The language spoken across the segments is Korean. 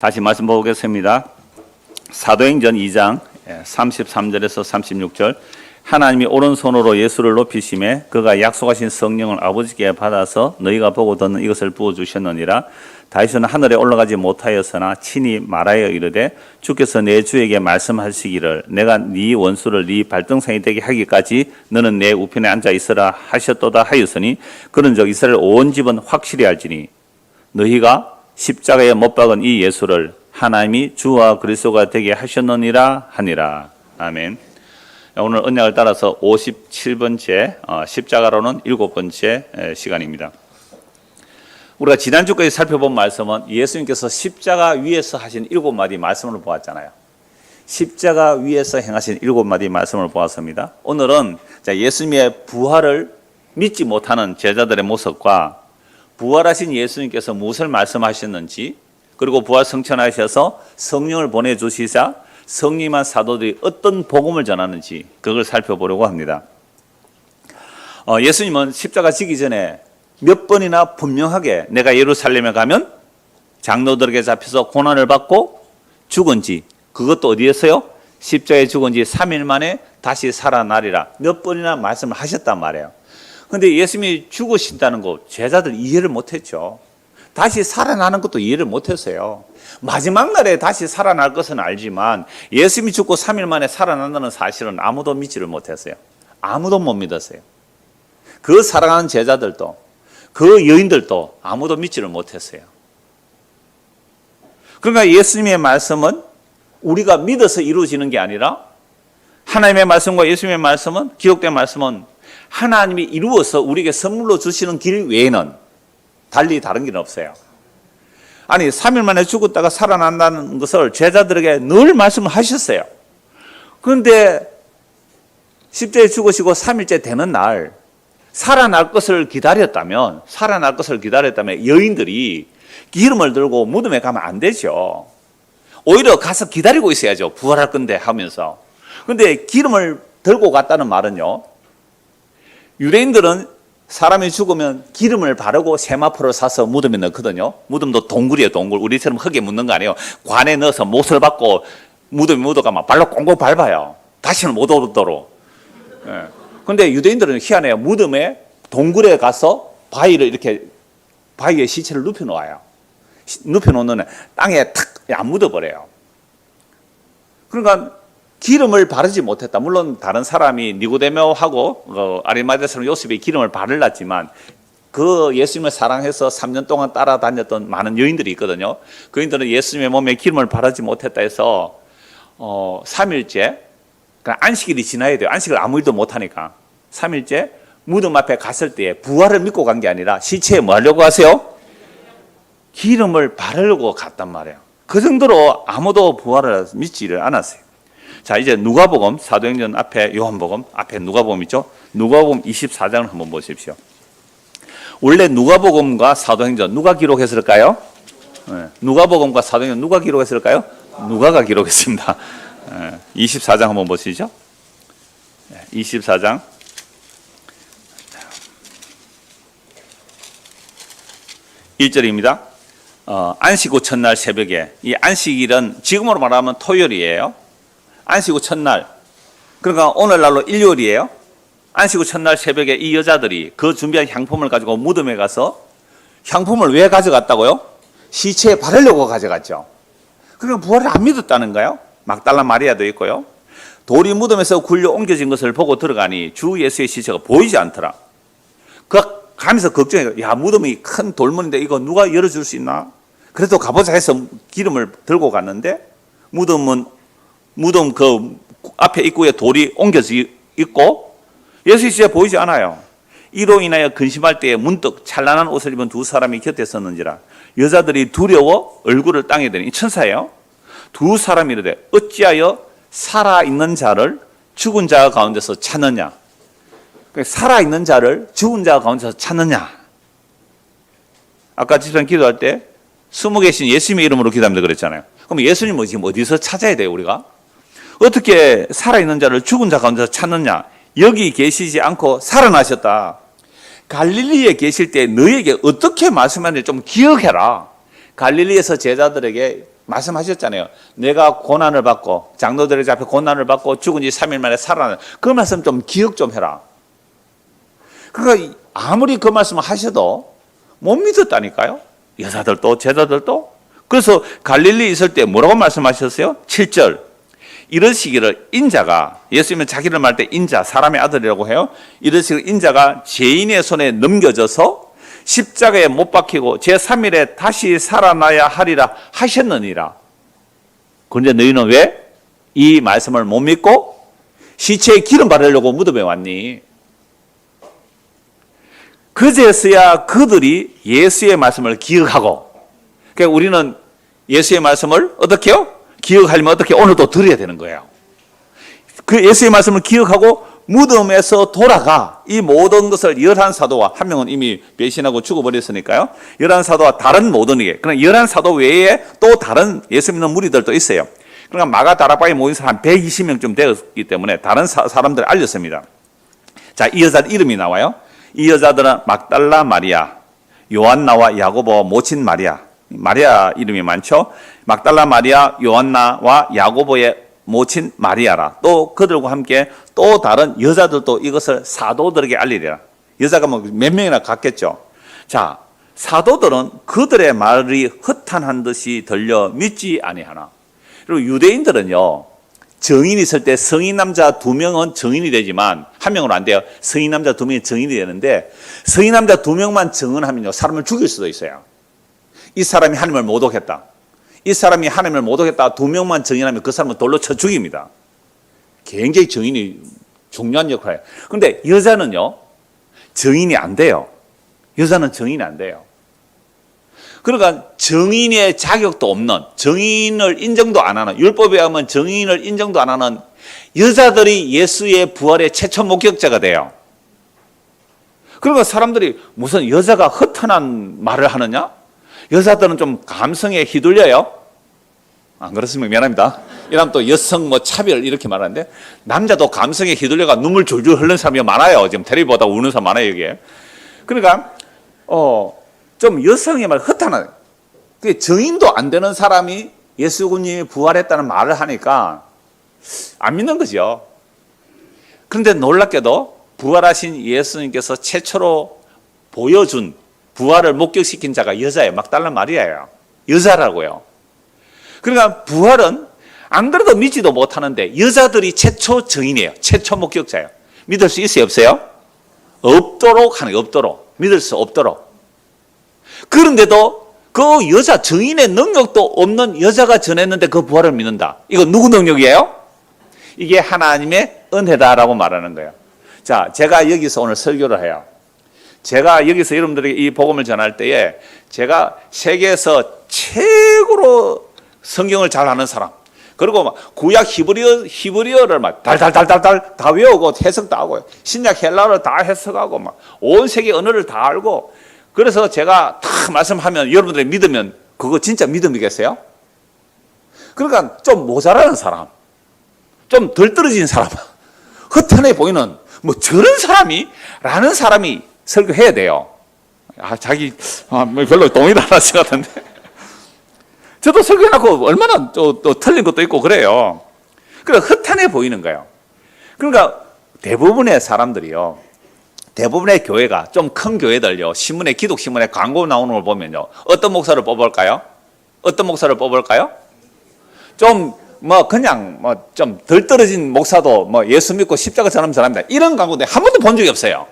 다시 말씀 보겠습니다. 사도행전 2장 33절에서 36절. 하나님이 오른손으로 예수를 높이심에 그가 약속하신 성령을 아버지께 받아서 너희가 보고 듣는 이것을 부어주셨느니라. 다윗은 하늘에 올라가지 못하였으나 친히 말하여 이르되 주께서 내 주에게 말씀하시기를 내가 네 원수를 네 발등상이 되게 하기까지 너는 내 우편에 앉아 있으라 하셨도다 하였으니 그런즉 이스라엘 온 집은 확실히 알지니 너희가 십자가에 못 박은 이 예수를 하나님이 주와 그리스도가 되게 하셨느니라 하니라. 아멘. 오늘 언약을 따라서 57번째 십자가로는 7번째 시간입니다. 우리가 지난주까지 살펴본 말씀은 예수님께서 십자가 위에서 하신 7마디 말씀을 보았잖아요. 십자가 위에서 행하신 7마디 말씀을 보았습니다. 오늘은 예수님의 부활을 믿지 못하는 제자들의 모습과 부활하신 예수님께서 무엇을 말씀하셨는지, 그리고 부활 성천하셔서 성령을 보내주시자 성림한 사도들이 어떤 복음을 전하는지 그걸 살펴보려고 합니다. 예수님은 십자가 지기 전에 몇 번이나 분명하게 내가 예루살렘에 가면 장로들에게 잡혀서 고난을 받고 죽은 지, 그것도 어디에서요? 십자가에 죽은 지 3일 만에 다시 살아나리라 몇 번이나 말씀을 하셨단 말이에요. 그런데 예수님이 죽으신다는 거 제자들 이해를 못했죠. 다시 살아나는 것도 이해를 못했어요. 마지막 날에 다시 살아날 것은 알지만 예수님이 죽고 3일 만에 살아난다는 사실은 아무도 믿지를 못했어요. 아무도 못 믿었어요. 그 사랑하는 제자들도 그 여인들도 아무도 믿지를 못했어요. 그러니까 예수님의 말씀은 우리가 믿어서 이루어지는 게 아니라 하나님의 말씀과 예수님의 말씀은, 기록된 말씀은 하나님이 이루어서 우리에게 선물로 주시는 길 외에는 달리 다른 길은 없어요. 아니 3일 만에 죽었다가 살아난다는 것을 제자들에게 늘 말씀을 하셨어요. 그런데 십자가에 죽으시고 3일째 되는 날 살아날 것을 기다렸다면 여인들이 기름을 들고 무덤에 가면 안 되죠. 오히려 가서 기다리고 있어야죠. 부활할 건데 하면서. 그런데 기름을 들고 갔다는 말은요, 유대인들은 사람이 죽으면 기름을 바르고 세마포를 사서 무덤에 넣거든요. 무덤도 동굴이에요, 동굴. 우리처럼 흙에 묻는 거 아니에요. 관에 넣어서 못을 받고 무덤에 묻어가면 발로 꽁꽁 밟아요. 다시는 못 오도록. 그런데 유대인들은 희한해요. 무덤에 동굴에 가서 바위에 시체를 눕혀놓아요. 눕혀놓는 땅에 탁 안 묻어버려요. 그러니까 기름을 바르지 못했다. 물론 다른 사람이 니고데모하고 아리마대 사람 요셉이 기름을 바르렀지만 그 예수님을 사랑해서 3년 동안 따라다녔던 많은 여인들이 있거든요. 그인들은 예수님의 몸에 기름을 바르지 못했다 해서 3일째, 그러니까 안식일이 지나야 돼요. 안식을 아무 일도 못하니까 3일째 무덤 앞에 갔을 때 부활을 믿고 간 게 아니라 시체에 뭐 하려고 하세요? 기름을 바르려고 갔단 말이에요. 그 정도로 아무도 부활을 믿지를 않았어요. 자, 이제 누가복음, 사도행전 앞에 요한복음, 앞에 누가복음 있죠? 누가복음 24장을 한번 보십시오. 원래 누가복음과 사도행전 누가 기록했을까요? 누가복음과 사도행전 누가 기록했을까요? 누가가 기록했습니다. 24장 한번 보시죠. 24장 1절입니다. 안식 후 첫날 새벽에, 이 안식일은 지금으로 말하면 토요일이에요. 안식 후 첫날, 그러니까 오늘날로 일요일이에요. 안식 후 첫날 새벽에 이 여자들이 그 준비한 향품을 가지고 무덤에 가서, 향품을 왜 가져갔다고요? 시체에 바르려고 가져갔죠. 그러니까 부활을 안 믿었다는 거예요. 막달라 마리아도 있고요. 돌이 무덤에서 굴려 옮겨진 것을 보고 들어가니 주 예수의 시체가 보이지 않더라. 그 가면서 걱정해요. 야, 무덤이 큰 돌문인데 이거 누가 열어줄 수 있나? 그래도 가보자 해서 기름을 들고 갔는데 무덤 그 앞에 입구에 돌이 옮겨져 있고 예수의 시체가 보이지 않아요. 이로 인하여 근심할 때에 문득 찬란한 옷을 입은 두 사람이 곁에 섰는지라. 여자들이 두려워 얼굴을 땅에 대니, 천사예요. 두 사람이 이르되 어찌하여 살아있는 자를 죽은 자 가운데서 찾느냐. 살아있는 자를 죽은 자 가운데서 찾느냐. 아까 집사님 기도할 때 숨어 계신 예수님의 이름으로 기도합니다 그랬잖아요. 그럼 예수님은 지금 어디서 찾아야 돼요 우리가? 어떻게 살아있는 자를 죽은 자 가운데서 찾느냐. 여기 계시지 않고 살아나셨다. 갈릴리에 계실 때 너에게 어떻게 말씀하는지 좀 기억해라. 갈릴리에서 제자들에게 말씀하셨잖아요. 내가 고난을 받고 장로들에게 잡혀 고난을 받고 죽은 지 3일 만에 살아나는 그 말씀 좀 기억 좀 해라. 그러니까 아무리 그 말씀을 하셔도 못 믿었다니까요. 여자들도 제자들도. 그래서 갈릴리 있을 때 뭐라고 말씀하셨어요? 7절 이르시기를 인자가, 예수님은 자기를 말할 때 인자, 사람의 아들이라고 해요. 이르시기를 인자가 죄인의 손에 넘겨져서 십자가에 못 박히고 제3일에 다시 살아나야 하리라 하셨느니라. 그런데 너희는 왜 이 말씀을 못 믿고 시체에 기름 바르려고 무덤에 왔니? 그제서야 그들이 예수의 말씀을 기억하고, 그러니까 우리는 예수의 말씀을 어떻게 해요? 기억하려면 어떻게 오늘도 드려야 되는 거예요. 그 예수의 말씀을 기억하고 무덤에서 돌아가 이 모든 것을 열한 사도와, 한 명은 이미 배신하고 죽어버렸으니까요. 열한 사도와 다른 모든 게, 그러나 열한 사도 외에 또 다른 예수 믿는 무리들도 있어요. 그러니까 마가다락방에 모인 사람 한 120명쯤 되었기 때문에 다른 사람들 알렸습니다. 자, 이 여자들 이름이 나와요. 이 여자들은 막달라 마리아, 요한나와 야고보와 모친 마리아. 마리아 이름이 많죠. 막달라 마리아, 요한나와 야고보의 모친 마리아라. 또 그들과 함께 또 다른 여자들도 이것을 사도들에게 알리리라. 여자가 뭐 몇 명이나 갔겠죠. 자, 사도들은 그들의 말이 허탄한 듯이 들려 믿지 아니하나. 그리고 유대인들은요, 정인이 있을 때 성인 남자 2명은 정인이 되지만 한 명은 안 돼요. 성인 남자 2명이 정인이 되는데 성인 남자 2명만 정은하면요, 사람을 죽일 수도 있어요. 이 사람이 하나님을 모독했다. 이 사람이 하나님을 모독했다. 2명만 정인하면 그 사람은 돌로 쳐 죽입니다. 굉장히 정인이 중요한 역할이에요. 그런데 여자는요, 정인이 안 돼요. 여자는 정인이 안 돼요. 그러니까 정인의 자격도 없는, 정인을 인정도 안 하는, 율법에 의하면 정인을 인정도 안 하는 여자들이 예수의 부활의 최초 목격자가 돼요. 그러니까 사람들이 무슨 여자가 허탄한 말을 하느냐? 여자들은 좀 감성에 휘둘려요. 안 그렇습니까? 미안합니다. 이러면 또 여성 뭐 차별 이렇게 말하는데, 남자도 감성에 휘둘려가 눈물 줄줄 흐르는 사람이 많아요. 지금 텔레비 보다 우는 사람 많아요, 여기에. 그러니까 좀 여성의 말 허탄한, 정인도 안 되는 사람이 예수님이 부활했다는 말을 하니까 안 믿는 거죠. 그런데 놀랍게도 부활하신 예수님께서 최초로 보여준, 부활을 목격시킨 자가 여자예요. 막달라 마리아예요. 여자라고요. 그러니까 부활은 안 그래도 믿지도 못하는데 여자들이 최초 정인이에요. 최초 목격자예요. 믿을 수 있어요, 없어요? 없도록 하는 거예요. 없도록. 믿을 수 없도록. 그런데도 그 여자, 정인의 능력도 없는 여자가 전했는데 그 부활을 믿는다. 이거 누구 능력이에요? 이게 하나님의 은혜다라고 말하는 거예요. 자, 제가 여기서 오늘 설교를 해요. 제가 여기서 여러분들에게 이 복음을 전할 때에 제가 세계에서 최고로 성경을 잘 아는 사람, 그리고 막 구약 히브리어를 막 달달달달달 다 외우고 해석도 하고, 신약 헬라어를 다 해석하고 막 온 세계 언어를 다 알고, 그래서 제가 다 말씀하면 여러분들이 믿으면 그거 진짜 믿음이겠어요? 그러니까 좀 모자라는 사람, 좀 덜 떨어진 사람, 허탄해 보이는 뭐 저런 사람이 라는 사람이 설교해야 돼요. 자기 별로 동의도 안 하실 것 같은데. 저도 설교해놓고 얼마나 또 틀린 것도 있고 그래요. 그러니까 허탄해 보이는 거예요. 그러니까 대부분의 사람들이요, 대부분의 교회가, 좀 큰 교회들요, 신문에, 기독신문에 광고 나오는 걸 보면요, 어떤 목사를 뽑을까요? 어떤 목사를 뽑을까요? 좀 그냥 좀 덜 떨어진 목사도 예수 믿고 십자가 전하면 전합니다. 이런 광고인데 한 번도 본 적이 없어요.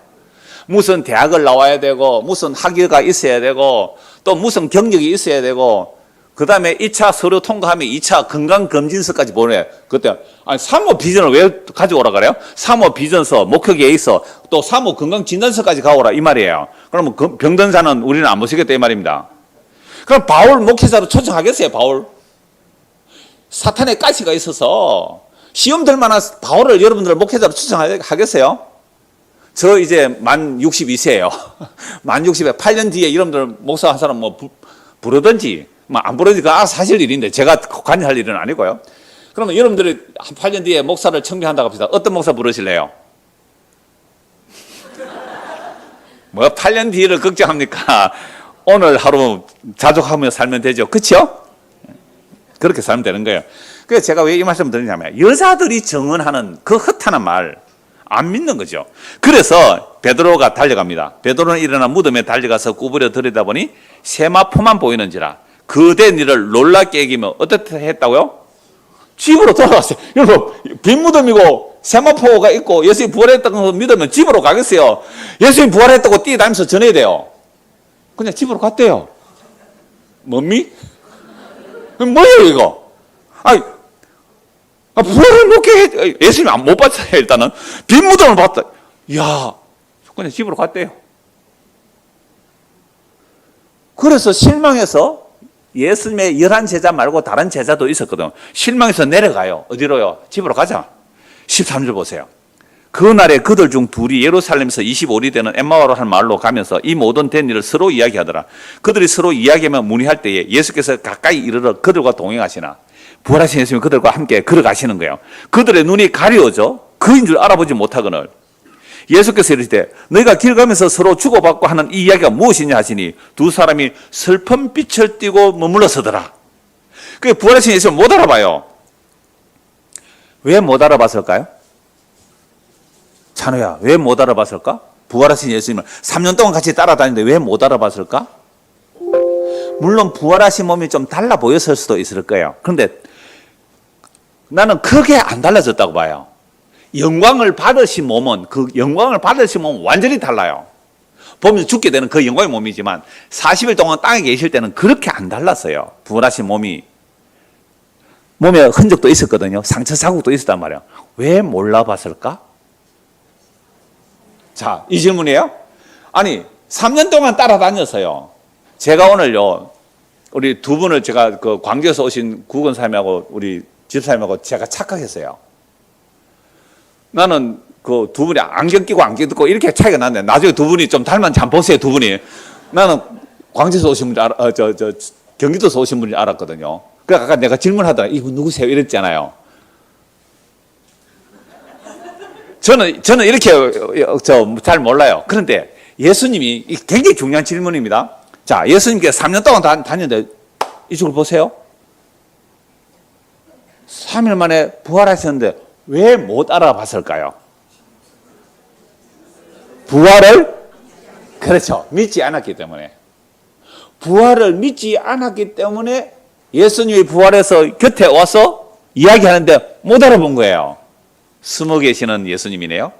무슨 대학을 나와야 되고, 무슨 학위가 있어야 되고, 또 무슨 경력이 있어야 되고, 그 다음에 1차 서류 통과하면 2차 건강검진서까지 보내요. 그때, 사모 비전을 왜 가져오라 그래요? 사모 비전서, 목표 계획서, 또 사모 건강진단서까지 가오라, 이 말이에요. 그러면 병든사는 우리는 안 모시겠다, 이 말입니다. 그럼 바울 목회자로 초청하겠어요, 바울? 사탄의 가시가 있어서 시험 들 만한 바울을 여러분들 목회자로 초청하겠어요? 저 이제 만 62세예요. 만 60에 8년 뒤에 여러분들 목사 한 사람 부르든지, 안 부르니까 사실 일인데 제가 관여할 일은 아니고요. 그러면 여러분들이 한 8년 뒤에 목사를 청빙한다고 합시다. 어떤 목사 부르실래요? 8년 뒤를 걱정합니까? 오늘 하루 자족하며 살면 되죠. 그렇죠? 그렇게 살면 되는 거예요. 그래서 제가 왜 이 말씀을 드리냐면 여자들이 정언하는 그 허탄한 말 안 믿는 거죠. 그래서 베드로가 달려갑니다. 베드로는 일어나 무덤에 달려가서 구부려 들여다보니 세마포만 보이는지라 그된 일을 놀랍게 여기며 어떻게 했다고요? 집으로 돌아갔어요. 여러분, 빈 무덤이고 세마포가 있고 예수님이 부활했다는 걸 믿으면 집으로 가겠어요. 예수님이 부활했다고 뛰어다니면서 전해야 돼요. 그냥 집으로 갔대요. 뭡니? 뭐예요 이거? 부활을 못게 해. 예수님 못 봤어요. 일단은 빈 무덤을 봤다. 이야, 그냥 집으로 갔대요. 그래서 실망해서 예수님의 11제자 말고 다른 제자도 있었거든. 실망해서 내려가요. 어디로요? 집으로 가자. 13절 보세요. 그날에 그들 중 둘이 예루살렘에서 25리 되는 엠마오로 한 마을로 가면서 이 모든 된 일을 서로 이야기하더라. 그들이 서로 이야기하며 문의할 때에 예수께서 가까이 이르러 그들과 동행하시나 부활하신 예수님이 그들과 함께 걸어가시는 거예요. 그들의 눈이 가려져 그인 줄 알아보지 못하거늘 예수께서 이르시되 너희가 길 가면서 서로 주고받고 하는 이 이야기가 무엇이냐 하시니 두 사람이 슬픈 빛을 띠고 머물러 서더라. 그 부활하신 예수님을 못 알아봐요. 왜 못 알아봤을까요? 찬호야, 왜 못 알아봤을까? 부활하신 예수님을 3년 동안 같이 따라다니는데 왜 못 알아봤을까? 물론 부활하신 몸이 좀 달라 보였을 수도 있을 거예요. 그런데 나는 크게 안 달라졌다고 봐요. 영광을 받으신 몸은 완전히 달라요. 보면 죽게 되는 그 영광의 몸이지만 40일 동안 땅에 계실 때는 그렇게 안 달랐어요. 부활하신 몸이. 몸에 흔적도 있었거든요. 상처 자국도 있었단 말이에요. 왜 몰라봤을까? 자, 이 질문이에요. 아니 3년 동안 따라다녔어요. 제가 오늘요 우리 두 분을 제가 그 광주에서 오신 구건사님하고 우리 집사님하고 제가 착각했어요. 나는 그 두 분이 안경 끼고 안경 듣고 이렇게 차이가 났네. 나중에 두 분이 좀 닮았는지 한번 보세요. 두 분이. 나는 광주에서 오신 분이 경기도에서 오신 분이 알았거든요. 그래서 아까 내가 질문하다가 이분 누구세요? 이랬잖아요. 저는 이렇게 잘 몰라요. 그런데 예수님이 굉장히 중요한 질문입니다. 자, 예수님께서 3년 동안 다녔는데 이쪽을 보세요. 3일 만에 부활하셨는데 왜 못 알아봤을까요? 부활을 그렇죠. 믿지 않았기 때문에. 부활을 믿지 않았기 때문에 예수님이 부활해서 곁에 와서 이야기하는데 못 알아본 거예요. 숨어 계시는 예수님이네요.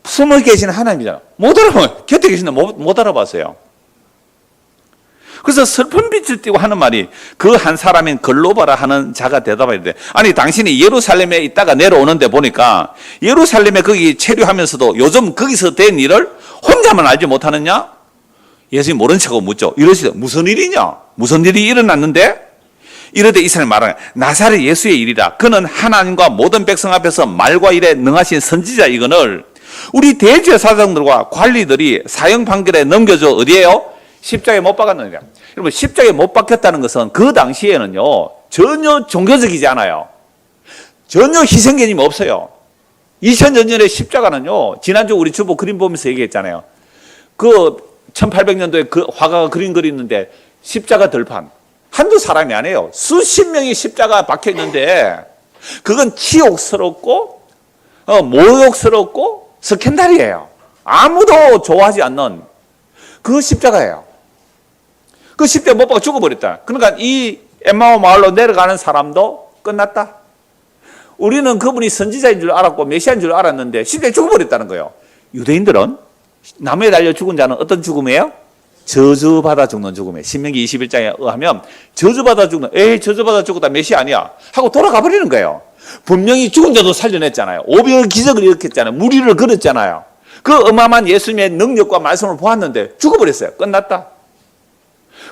숨어 계시는 하나님이잖아. 못 알아봐요. 곁에 계시는데 못 알아봤어요. 그래서 슬픈 빛을 띠고 하는 말이 그 한 사람인 글로바라 하는 자가 대답하는데 아니 당신이 예루살렘에 있다가 내려오는데 보니까 예루살렘에 거기 체류하면서도 요즘 거기서 된 일을 혼자만 알지 못하느냐? 예수님 모른 척하고 묻죠. 이러시죠. 무슨 일이냐? 무슨 일이 일어났는데? 이러되 이 사람이 말하는 나사렛 예수의 일이라. 그는 하나님과 모든 백성 앞에서 말과 일에 능하신 선지자 이거늘 우리 대제사장들과 관리들이 사형 판결에 넘겨줘 어디에요? 십자가에 못 박았느냐. 여러분 십자가에 못 박혔다는 것은 그 당시에는요 전혀 종교적이지 않아요. 전혀 희생 개념이 없어요. 2000년 전에 십자가는요 지난주 우리 주보 그림 보면서 얘기했잖아요. 그 1800년도에 그 화가가 그림 그리는데 십자가 들판 한두 사람이 아니에요. 수십 명이 십자가 박혀 있는데 그건 치욕스럽고 모욕스럽고 스캔들이에요. 아무도 좋아하지 않는 그 십자가예요. 그 십자가에 못 박아 죽어버렸다. 그러니까 이 엠마오 마을로 내려가는 사람도 끝났다. 우리는 그분이 선지자인 줄 알았고 메시아인 줄 알았는데 십자가에 죽어버렸다는 거예요. 유대인들은 나무에 달려 죽은 자는 어떤 죽음이에요? 저주받아 죽는 죽음이에요. 신명기 21장에 의하면 저주받아 죽는 저주받아 죽었다 메시아 아니야 하고 돌아가 버리는 거예요. 분명히 죽은 자도 살려냈잖아요. 오병의 기적을 일으켰잖아요. 무리를 걸었잖아요. 그 어마어마한 예수님의 능력과 말씀을 보았는데 죽어버렸어요. 끝났다.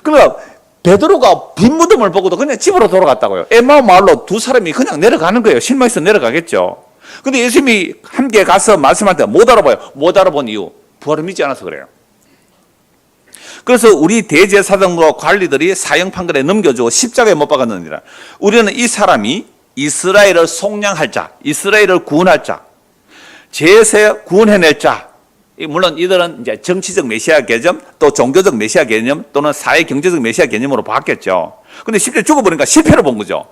그러니까 베드로가 빈 무덤을 보고도 그냥 집으로 돌아갔다고요. 엠마오 마을로 두 사람이 그냥 내려가는 거예요. 실망해서 내려가겠죠. 근데 예수님이 함께 가서 말씀할 때 못 알아봐요. 못 알아본 이유 부활을 믿지 않아서 그래요. 그래서 우리 대제사장과 관리들이 사형 판결에 넘겨주고 십자가에 못 박았느니라. 우리는 이 사람이 이스라엘을 속량할 자, 이스라엘을 구원할 자, 죄에서 구원해낼 자, 물론 이들은 이제 정치적 메시아 개념, 또 종교적 메시아 개념, 또는 사회 경제적 메시아 개념으로 바뀌었죠. 근데 십자가에 죽어버리니까 실패로 본 거죠.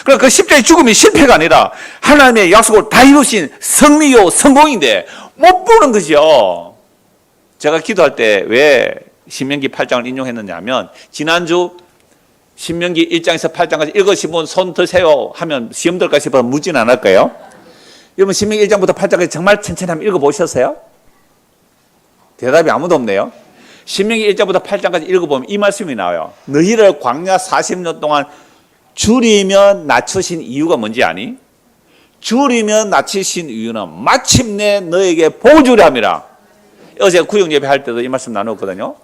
그러니까 그 십자가의 죽음이 실패가 아니라 하나님의 약속을 다 이루신 승리요 성공인데 못 보는 거죠. 제가 기도할 때 왜 신명기 8장을 인용했느냐 하면, 지난주 신명기 1장에서 8장까지 읽으신 분 손 드세요 하면 시험 들까 싶어서 묻진 않을 거예요. 여러분 신명기 1장부터 8장까지 정말 천천히 한번 읽어보셨어요? 대답이 아무도 없네요. 신명기 1장부터 8장까지 읽어보면 이 말씀이 나와요. 너희를 광야 40년 동안 줄이며 낮추신 이유가 뭔지 아니? 줄이며 낮추신 이유는 마침내 너에게 복을 주려 함이라. 어제 구역 예배 할 때도 이 말씀 나눴거든요.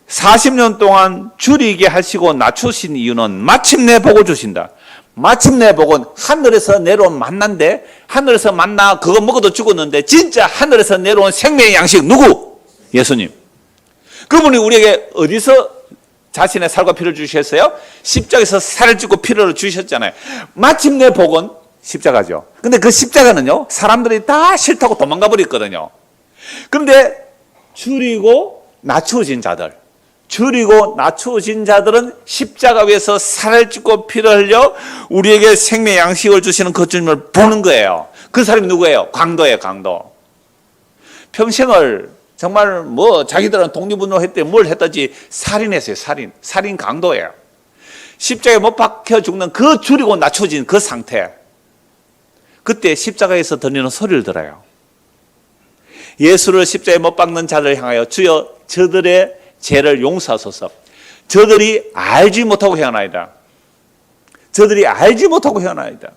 40년 동안 줄이게 하시고 낮추신 이유는 마침내 복을 주신다. 마침내 복은 하늘에서 내려온 만나인데, 하늘에서 만나 그거 먹어도 죽었는데 진짜 하늘에서 내려온 생명의 양식 누구? 예수님. 그분이 우리에게 어디서 자신의 살과 피를 주셨어요? 십자가에서 살을 찢고 피를 주셨잖아요. 마침내 복은 십자가죠. 근데 그 십자가는요, 사람들이 다 싫다고 도망가 버렸거든요. 그런데 줄이고 낮추어진 자들, 줄이고 낮추어진 자들은 십자가 위에서 살을 찢고 피를 흘려 우리에게 생명의 양식을 주시는 그 주님을 보는 거예요. 그 사람이 누구예요? 강도예요, 강도. 평생을 정말 뭐 자기들은 독립운동을 했대 뭘 했든지 살인했어요. 살인 강도예요. 십자가에 못 박혀 죽는 그 줄이고 낮춰진 그 상태, 그때 십자가에서 들리는 소리를 들어요. 예수를 십자가에 못 박는 자를 향하여 주여 저들의 죄를 용서하소서. 저들이 알지 못하고 행하나이다. 저들이 알지 못하고 행하나이다.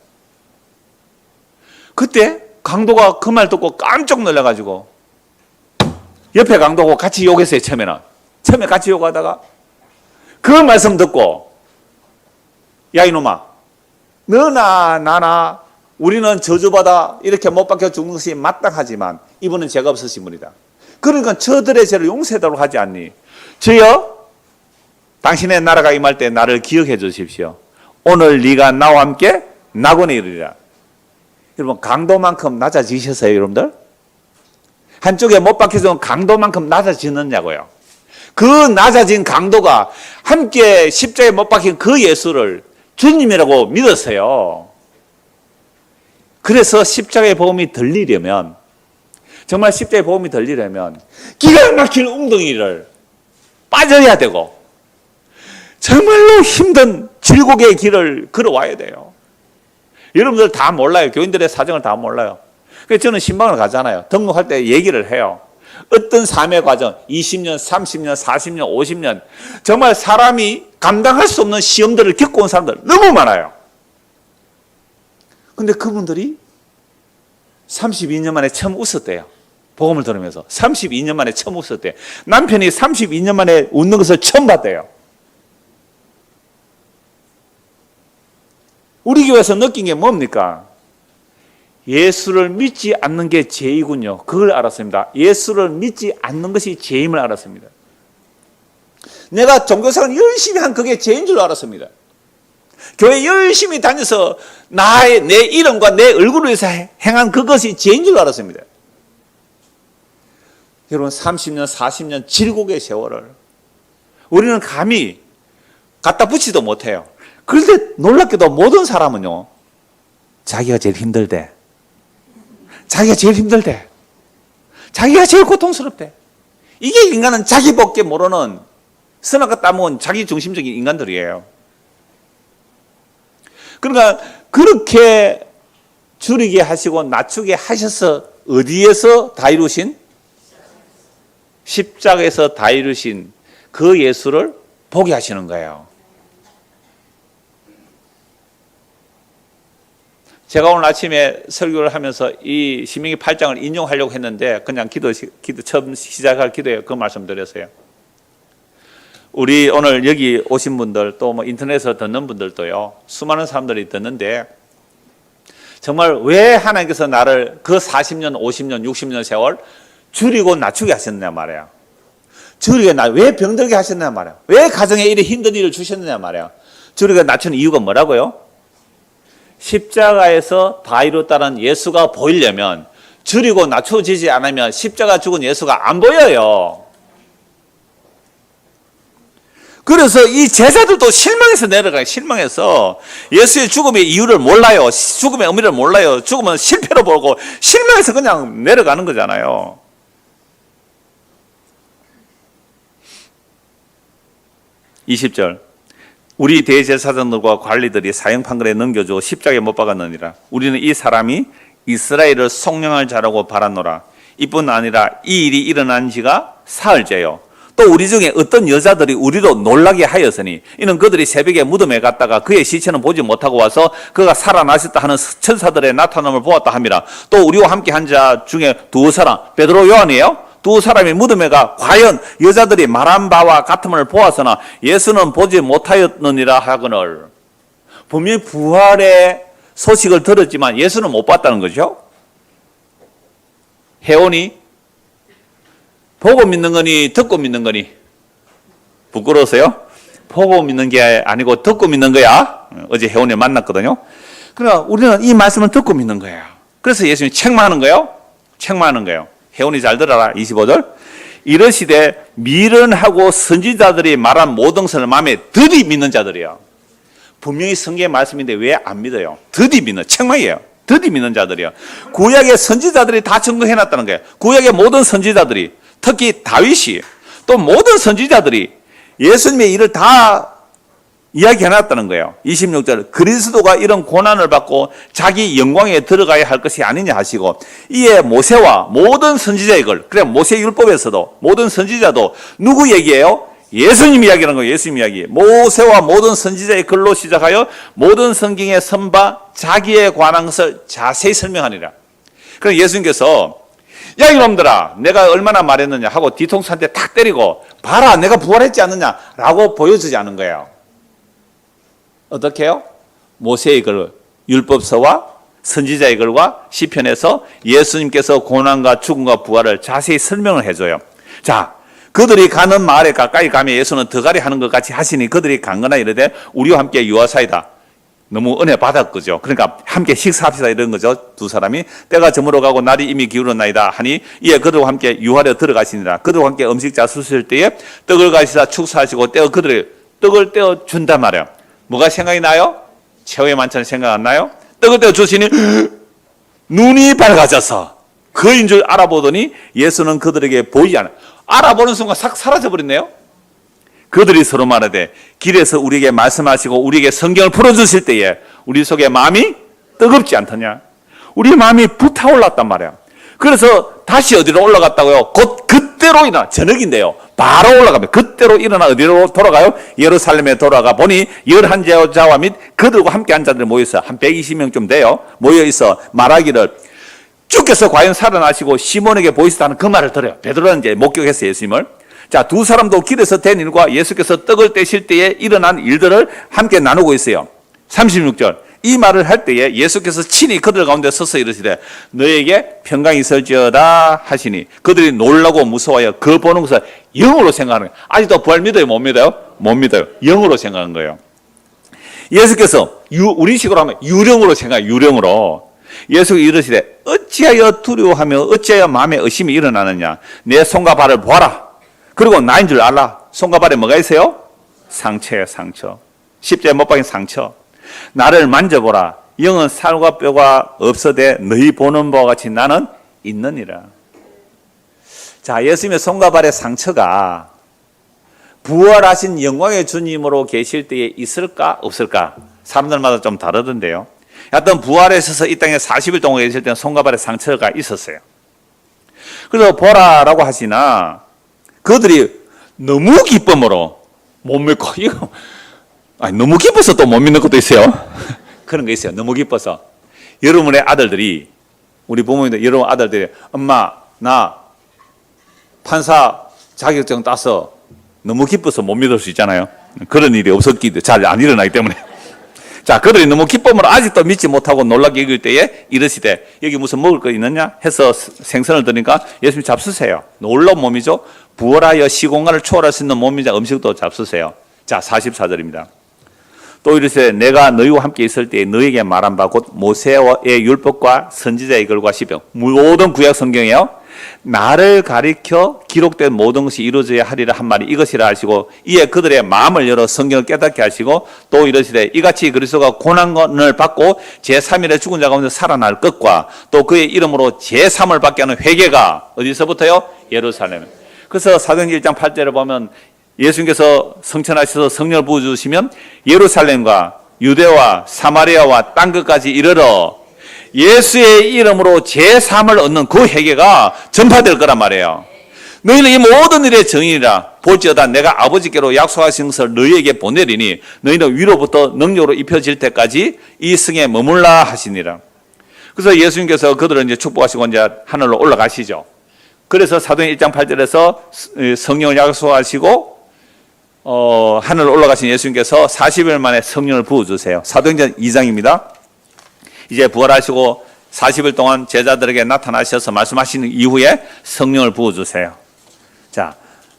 그때 강도가 그 말 듣고 깜짝 놀라가지고 옆에 강도하고 같이 욕했어요. 처음에 같이 욕하다가 그 말씀 듣고, 야 이놈아, 너나 나나 우리는 저주받아 이렇게 못 박혀 죽는 것이 마땅하지만 이분은 죄가 없으신 분이다. 그러니까 저들의 죄를 용서해달라고 하지 않니? 주여 당신의 나라가 임할 때 나를 기억해 주십시오. 오늘 네가 나와 함께 낙원에 이르리라. 여러분 강도만큼 낮아지셨어요 여러분들? 한쪽에 못 박혀서 강도만큼 낮아지느냐고요. 그 낮아진 강도가 함께 십자가에 못 박힌 그 예수를 주님이라고 믿었어요. 그래서 십자가의 복음이 들리려면, 정말 십자가의 복음이 들리려면 기가 막힌 웅덩이를 빠져야 되고 정말로 힘든 질곡의 길을 걸어와야 돼요. 여러분들 다 몰라요. 교인들의 사정을 다 몰라요. 그래서 저는 신방을 가잖아요. 등록할 때 얘기를 해요. 어떤 삶의 과정, 20년, 30년, 40년, 50년 정말 사람이 감당할 수 없는 시험들을 겪고 온 사람들 너무 많아요. 근데 그분들이 32년 만에 처음 웃었대요. 복음을 들으면서 32년 만에 처음 웃었대요. 남편이 32년 만에 웃는 것을 처음 봤대요. 우리 교회에서 느낀 게 뭡니까? 예수를 믿지 않는 게 죄이군요. 그걸 알았습니다. 예수를 믿지 않는 것이 죄임을 알았습니다. 내가 종교생활 열심히 한 그게 죄인 줄 알았습니다. 교회 열심히 다녀서 내 이름과 내 얼굴을 위해서 행한 그것이 죄인 줄 알았습니다. 여러분 30년, 40년 질곡의 세월을 우리는 감히 갖다 붙이도 못해요. 그런데 놀랍게도 모든 사람은요, 자기가 제일 힘들대. 자기가 제일 힘들대. 자기가 제일 고통스럽대. 이게 인간은 자기밖에 모르는 선악과 따먹은 자기 중심적인 인간들이에요. 그러니까 그렇게 줄이게 하시고 낮추게 하셔서 어디에서 다 이루신? 십자가에서 다 이루신 그 예수를 보게 하시는 거예요. 제가 오늘 아침에 설교를 하면서 이 신명기 8장을 인용하려고 했는데 그냥 기도 처음 시작할 기도에 그 말씀 드렸어요. 우리 오늘 여기 오신 분들 또 뭐 인터넷에서 듣는 분들도요, 수많은 사람들이 듣는데 정말 왜 하나님께서 나를 그 40년, 50년, 60년 세월 줄이고 낮추게 하셨느냐 말이에요. 줄이게 왜 병들게 하셨느냐 말이에요. 왜 가정에 이렇게 힘든 일을 주셨느냐 말이에요. 줄이고 낮추는 이유가 뭐라고요? 십자가에서 다 이뤘다는 예수가 보이려면 줄이고 낮춰지지 않으면 십자가 죽은 예수가 안 보여요. 그래서 이 제자들도 실망해서 내려가요. 실망해서 예수의 죽음의 이유를 몰라요. 죽음의 의미를 몰라요. 죽음은 실패로 보고 실망해서 그냥 내려가는 거잖아요. (20절) 우리 대제사장들과 관리들이 사형 판결에 넘겨주어 십자가에 못 박았느니라. 우리는 이 사람이 이스라엘을 속량할 자라고 바랐노라. 이뿐 아니라 이 일이 일어난 지가 사흘째요. 또 우리 중에 어떤 여자들이 우리도 놀라게 하였으니 이는 그들이 새벽에 무덤에 갔다가 그의 시체는 보지 못하고 와서 그가 살아나셨다 하는 천사들의 나타남을 보았다 함이라. 또 우리와 함께 한 자 중에 두 사람, 베드로 요한이에요. 두 사람이 무덤에 가 과연 여자들이 말한 바와 같음을 보았으나 예수는 보지 못하였느니라 하거늘. 분명히 부활의 소식을 들었지만 예수는 못 봤다는 거죠. 혜원이 보고 믿는 거니 듣고 믿는 거니? 부끄러우세요? 보고 믿는 게 아니고 듣고 믿는 거야. 어제 혜원이 만났거든요. 그러나 우리는 이 말씀을 듣고 믿는 거예요. 그래서 예수님이 책망하는 거예요. 책망하는 거예요. 혜원이 잘 들어라. 25절. 이르시되 미련하고 선지자들이 말한 모든 것을 마음에 드디 믿는 자들이야. 분명히 성경의 말씀인데 왜 안 믿어요? 드디 믿는, 책망이에요. 드디 믿는 자들이야. 구약의 선지자들이 다 증거해놨다는 거예요. 구약의 모든 선지자들이, 특히 다윗이, 또 모든 선지자들이 예수님의 일을 다 이야기해놨다는 거예요. 26절. 그리스도가 이런 고난을 받고 자기 영광에 들어가야 할 것이 아니냐 하시고, 이에 모세와 모든 선지자의 글, 그래 모세 율법에서도 모든 선지자도 누구 얘기예요? 예수님 이야기라는 거예요. 예수님 이야기. 모세와 모든 선지자의 글로 시작하여 모든 성경에 선바 자기에 관한 것을 자세히 설명하니라. 그럼 예수님께서 야 이놈들아 내가 얼마나 말했느냐 하고 뒤통수 한 대 탁 때리고 봐라 내가 부활했지 않느냐 라고 보여주지 않은 거예요. 어떻게 해요? 모세의 글, 율법서와 선지자의 글과 시편에서 예수님께서 고난과 죽음과 부활을 자세히 설명을 해줘요. 자, 그들이 가는 마을에 가까이 가면 예수는 더가리 하는 것 같이 하시니 그들이 강거나 이르되 우리와 함께 유하사이다. 너무 은혜 받았거죠. 그러니까 함께 식사합시다 이런 거죠. 두 사람이 때가 저물어 가고 날이 이미 기울었나이다 하니 이에 그들과 함께 유하려 들어가시니라. 그들과 함께 음식 잡수실 때에 떡을 가시다 축사하시고 그들의 떡을 떼어 준단 말이에요. 뭐가 생각이 나요? 최후의 만찬 생각 안 나요? 떡을 떼어 주시니 눈이 밝아져서 그인 줄 알아보더니 예수는 그들에게 보이지 않아요. 알아보는 순간 싹 사라져버렸네요. 그들이 서로 말하되 길에서 우리에게 말씀하시고 우리에게 성경을 풀어주실 때에 우리 속에 마음이 뜨겁지 않더냐. 우리 마음이 불타올랐단 말이야. 그래서 다시 어디로 올라갔다고요? 곧 그때로 일어나. 저녁인데요. 바로 올라가면 그때로 일어나 어디로 돌아가요? 예루살렘에 돌아가 보니 11제자와 및 그들과 함께 한 자들이 모여있어. 한 120명쯤 돼요. 모여있어 말하기를 주께서 과연 살아나시고 시몬에게 보이시다는 그 말을 들어요. 베드로는 이제 목격했어요. 예수님을. 자, 두 사람도 길에서 된 일과 예수께서 떡을 떼실 때에 일어난 일들을 함께 나누고 있어요. 36절. 이 말을 할 때에 예수께서 친히 그들 가운데 서서 이르시되 너에게 평강이 있을지어다 하시니 그들이 놀라고 무서워하여 그 보는 것을 영으로 생각하는 거예요. 아직도 부활 믿어요? 못 믿어요? 못 믿어요. 영으로 생각하는 거예요. 예수께서 우리식으로 하면 유령으로 생각해요. 유령으로. 예수가 이르시되 어찌하여 두려워하며 어찌하여 마음에 의심이 일어나느냐. 내 손과 발을 보아라. 그리고 나인 줄 알라. 손과 발에 뭐가 있어요? 상처예요. 상처. 십자가에 못 박힌 상처. 나를 만져보라. 영은 살과 뼈가 없어되 너희 보는 바와 같이 나는 있느니라. 자, 예수님의 손과 발의 상처가 부활하신 영광의 주님으로 계실 때에 있을까 없을까? 사람들마다 좀 다르던데요. 하여튼 부활에 있어서 이 땅에 40일 동안 계실 때는 손과 발에 상처가 있었어요. 그래서 보라라고 하시나 그들이 너무 기쁨으로 못 믿고 이거 너무 기뻐서 또 못 믿는 것도 있어요. 그런 거 있어요. 너무 기뻐서. 여러분의 아들들이 우리 부모님들 여러분 아들들이 엄마 나 판사 자격증 따서 너무 기뻐서 못 믿을 수 있잖아요. 그런 일이 없었기 잘 안 일어나기 때문에. 자, 그들이 너무 기쁨으로 아직도 믿지 못하고 놀라게 여길 때에 이르시되 여기 무슨 먹을 거 있느냐 해서 생선을 드니까 예수님 잡수세요. 놀라운 몸이죠. 부활하여 시공간을 초월할 수 있는 몸이자 음식도 잡수세요. 자, 44절입니다. 또 이르시되 내가 너희와 함께 있을 때에 너희에게 말한 바 곧 모세의 율법과 선지자의 글과 시편 모든 구약 성경이요 나를 가리켜 기록된 모든 것이 이루어져야 하리라 한 말이 이것이라 하시고 이에 그들의 마음을 열어 성경을 깨닫게 하시고 또 이르시되 이같이 그리스도가 고난을 받고 제3일에 죽은 자 가운데 살아날 것과 또 그의 이름으로 제3을 받게 하는 회개가 어디서부터요? 예루살렘. 그래서 사도행전 1장 8절에 보면 예수님께서 성천하셔서 성령을 부어주시면 예루살렘과 유대와 사마리아와 땅 끝까지 이르러 예수의 이름으로 제3을 얻는 그 회개가 전파될 거란 말이에요. 너희는 이 모든 일의 증인이라 볼지어다 내가 아버지께로 약속하신 것을 너희에게 보내리니 너희는 위로부터 능력으로 입혀질 때까지 이 성에 머물라 하시니라. 그래서 예수님께서 그들을 이제 축복하시고 이제 하늘로 올라가시죠. 그래서 사도행전 1장 8절에서 성령을 약속하시고 하늘로 올라가신 예수님께서 40일 만에 성령을 부어주세요. 사도행전 2장입니다. 이제 부활하시고 40일 동안 제자들에게 나타나셔서 말씀하시는 이후에 성령을 부어주세요. 자,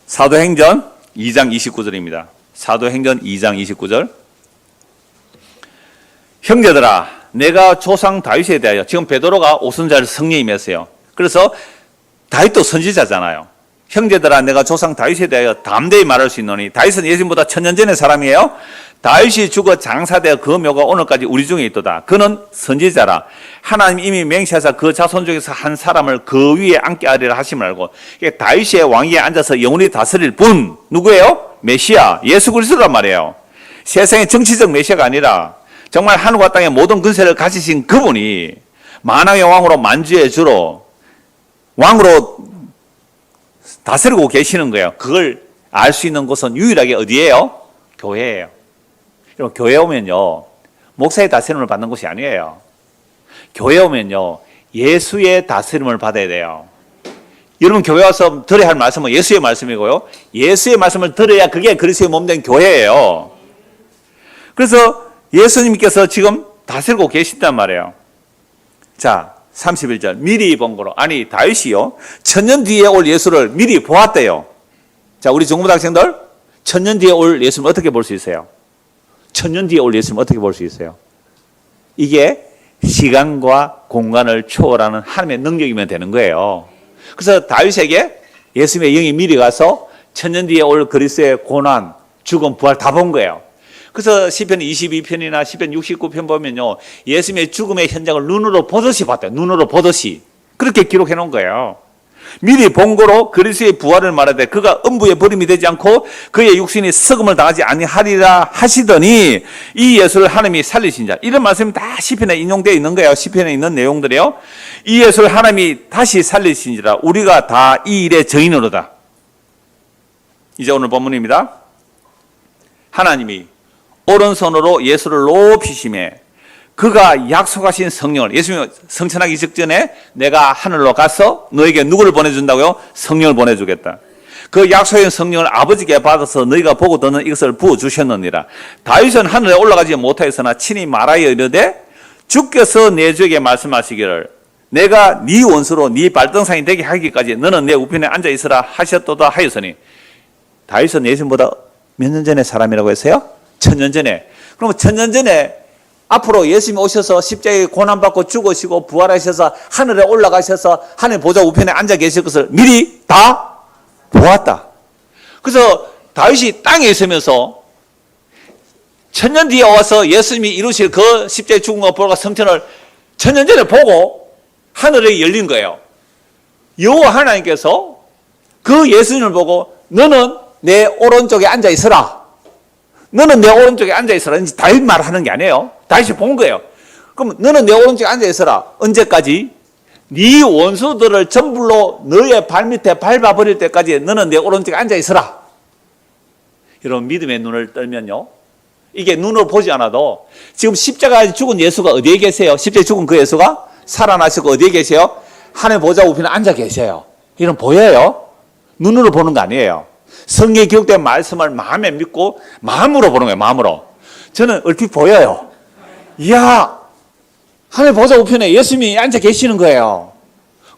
사도행전 2장 29절입니다. 사도행전 2장 29절. 형제들아, 내가 조상 다윗에 대하여, 지금 베드로가 오순절 성령이 임했어요. 그래서 다윗도 선지자잖아요. 형제들아, 내가 조상 다윗에 대하여 담대히 말할 수 있노니, 다윗은 예수님보다 천년 전의 사람이에요. 다윗이 죽어 장사되어 그 묘가 오늘까지 우리 중에 있도다. 그는 선지자라. 하나님 이미 맹세하사 그 자손 중에서 한 사람을 그 위에 앉게 하리라 하심을 알고, 다윗의 왕위에 앉아서 영원히 다스릴 분 누구예요? 메시아 예수 그리스도란 말이에요. 세상의 정치적 메시아가 아니라 정말 하늘과 땅의 모든 근세를 가지신 그분이 만왕의 왕으로 만주의 주로 왕으로 다스리고 계시는 거예요. 그걸 알 수 있는 곳은 유일하게 어디예요? 교회예요. 여러분, 교회 오면요, 목사의 다스림을 받는 것이 아니에요. 교회 오면요, 예수의 다스림을 받아야 돼요. 여러분, 교회 와서 들어야 할 말씀은 예수의 말씀이고요, 예수의 말씀을 들어야 그게 그리스도의 몸된 교회예요. 그래서 예수님께서 지금 다스리고 계신단 말이에요. 자, 31절. 미리 본 거로. 아니, 다윗이요, 천년 뒤에 올 예수를 미리 보았대요. 자, 우리 중고등학생들, 천년 뒤에 올 예수를 어떻게 볼 수 있어요? 천년 뒤에 올 예수를 어떻게 볼 수 있어요? 이게 시간과 공간을 초월하는 하나님의 능력이면 되는 거예요. 그래서 다윗에게 예수님의 영이 미리 가서 천년 뒤에 올 그리스도의 고난, 죽음, 부활 다 본 거예요. 그래서 시편 22편이나 시편 69편 보면요, 예수님의 죽음의 현장을 눈으로 보듯이 봤대요. 눈으로 보듯이. 그렇게 기록해 놓은 거예요. 미리 본 거로 그리스도의 부활을 말하되 그가 음부에 버림이 되지 않고 그의 육신이 썩음을 당하지 아니하리라 하시더니 이 예수를 하나님이 살리신 자. 이런 말씀이 다 시편에 인용되어 있는 거예요. 시편에 있는 내용들이요. 이 예수를 하나님이 다시 살리신지라 우리가 다 이 일의 증인으로다. 이제 오늘 본문입니다. 하나님이 오른손으로 예수를 높이심에 그가 약속하신 성령을, 예수님이 성천하기 직전에 내가 하늘로 가서 너에게 누구를 보내준다고요? 성령을 보내주겠다. 그 약속의 성령을 아버지께 받아서 너희가 보고 듣는 이것을 부어주셨느니라. 다윗은 하늘에 올라가지 못하였으나 친히 말하여 이르되 주께서 내 주에게 말씀하시기를 내가 네 원수로 네 발등상이 되게 하기까지 너는 내 우편에 앉아있으라 하셨도다 하였으니, 다윗은 예수님보다 몇 년 전의 사람이라고 했어요? 천년 전에. 그러면 천년 전에 앞으로 예수님이 오셔서 십자가에 고난받고 죽으시고 부활하셔서 하늘에 올라가셔서 하늘 보좌 우편에 앉아 계실 것을 미리 다 보았다. 그래서 다윗이 땅에 있으면서 천년 뒤에 와서 예수님이 이루실 그 십자가에 죽음과 부활과 성천을 천년 전에 보고 하늘에 열린 거예요. 여호와 하나님께서 그 예수님을 보고 너는 내 오른쪽에 앉아 있으라. 너는 내 오른쪽에 앉아 있어라. 다윗 말하는 게 아니에요. 다윗이 본 거예요. 그럼 너는 내 오른쪽에 앉아 있어라. 언제까지? 네 원수들을 전불로 너의 발밑에 밟아버릴 때까지 너는 내 오른쪽에 앉아 있어라. 여러분, 믿음의 눈을 떨면요, 이게 눈으로 보지 않아도 지금 십자가에 죽은 예수가 어디에 계세요? 십자가에 죽은 그 예수가 살아나시고 어디에 계세요? 하늘 보좌 우편에 앉아 계세요. 이런 보여요? 눈으로 보는 거 아니에요. 성경에 기록된 말씀을 마음에 믿고 마음으로 보는 거예요. 마음으로. 저는 얼핏 보여요. 이야, 하늘 보좌 우편에 예수님이 앉아 계시는 거예요.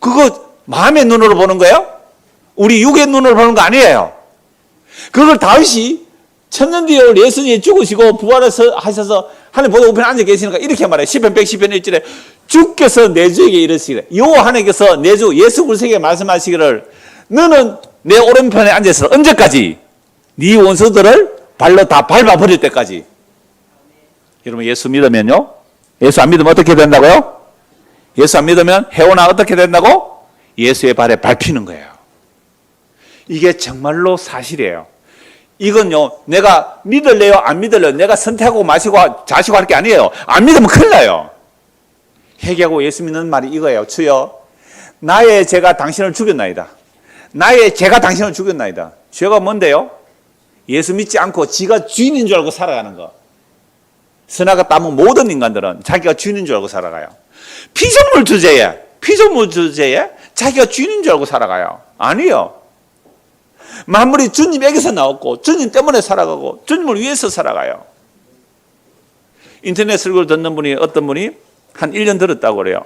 그거 마음의 눈으로 보는 거예요? 우리 육의 눈으로 보는 거 아니에요. 그걸 다윗이 천년 뒤에 올 예수님이 죽으시고 부활해서 하셔서 하늘 보좌 우편에 앉아 계시니까 이렇게 말해요. 시편 110편 1절에 주께서 내 주에게 이르시기를, 여호와 하나님께서 내 주 예수 그리스도에게 말씀하시기를, 너는 내 오른편에 앉아서 언제까지? 네 원수들을 발로 다 밟아버릴 때까지. 여러분, 예수 믿으면요, 예수 안 믿으면 어떻게 된다고요? 예수 안 믿으면 해오나 어떻게 된다고? 예수의 발에 밟히는 거예요. 이게 정말로 사실이에요. 이건요, 내가 믿을래요, 안 믿을래요, 내가 선택하고 마시고 자시고 할 게 아니에요. 안 믿으면 큰일 나요. 회개하고 예수 믿는 말이 이거예요. 주여, 나의 죄가 당신을 죽였나이다. 나의 죄가 당신을 죽였나이다. 죄가 뭔데요? 예수 믿지 않고 지가 주인인 줄 알고 살아가는 거. 선악과 따문 모든 인간들은 자기가 주인인 줄 알고 살아가요. 피조물 주제에 자기가 주인인 줄 알고 살아가요. 아니요. 만물이 주님에게서 나왔고 주님 때문에 살아가고 주님을 위해서 살아가요. 인터넷 설교를 듣는 분이, 어떤 분이 한 1년 들었다고 그래요.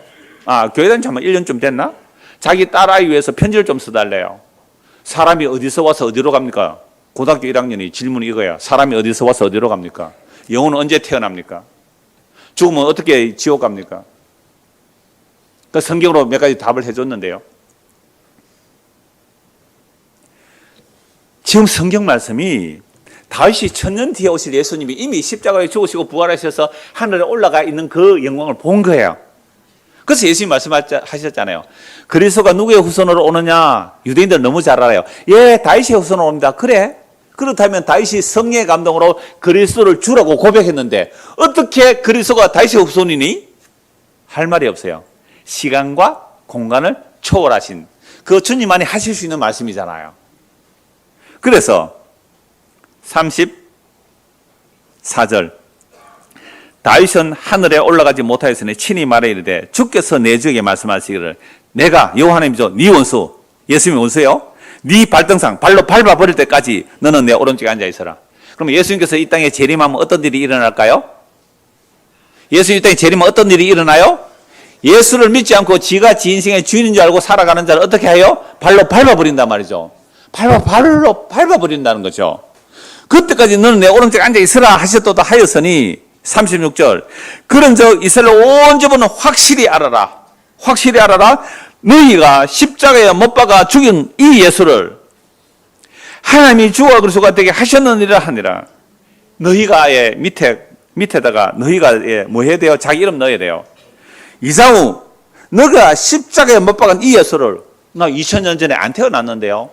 교회 다닌 지 아마 1년 좀 됐나? 자기 딸아이 위해서 편지를 좀 써달래요. 사람이 어디서 와서 어디로 갑니까? 고등학교 1학년이 질문이 이거야. 사람이 어디서 와서 어디로 갑니까? 영혼은 언제 태어납니까? 죽으면 어떻게 지옥 갑니까? 그 성경으로 몇 가지 답을 해줬는데요. 지금 성경 말씀이 다윗이 천년 뒤에 오실 예수님이 이미 십자가에 죽으시고 부활하셔서 하늘에 올라가 있는 그 영광을 본 거예요. 그래서 예수님이 말씀하셨잖아요. 그리스도가 누구의 후손으로 오느냐? 유대인들 너무 잘 알아요. 예, 다윗의 후손으로 옵니다. 그래? 그렇다면 다윗이 성령의 감동으로 그리스도를 주라고 고백했는데 어떻게 그리스도가 다윗의 후손이니? 할 말이 없어요. 시간과 공간을 초월하신 그 주님만이 하실 수 있는 말씀이잖아요. 그래서 34절, 다윗은 하늘에 올라가지 못하였으니 친히 말해 이르되 주께서 내 주에게 말씀하시기를, 내가 여호와 하나님이죠, 네 원수, 예수님의 원수요, 네 발등상 발로 밟아버릴 때까지 너는 내 오른쪽에 앉아 있어라. 그럼 예수님께서 이 땅에 재림하면 어떤 일이 일어날까요? 예수님 이 땅에 재림하면 어떤 일이 일어나요? 예수를 믿지 않고 지가 지 인생의 주인인 줄 알고 살아가는 자를 어떻게 해요? 발로 밟아버린단 말이죠. 발로 밟아버린다는 거죠. 그때까지 너는 내 오른쪽에 앉아 있으라 하셨도다 하였으니, 36절, 그런즉 이스라엘 온 집은 확실히 알아라. 너희가 십자가에 못 박아 죽인 이 예수를 하나님이 주와 그리스도가 되게 하셨느니라 하니라. 너희가 밑에다가 너희가 뭐 해야 돼요? 자기 이름 넣어야 돼요. 이상우, 너가 십자가에 못 박은 이 예수를, 나 2000년 전에 안 태어났는데요.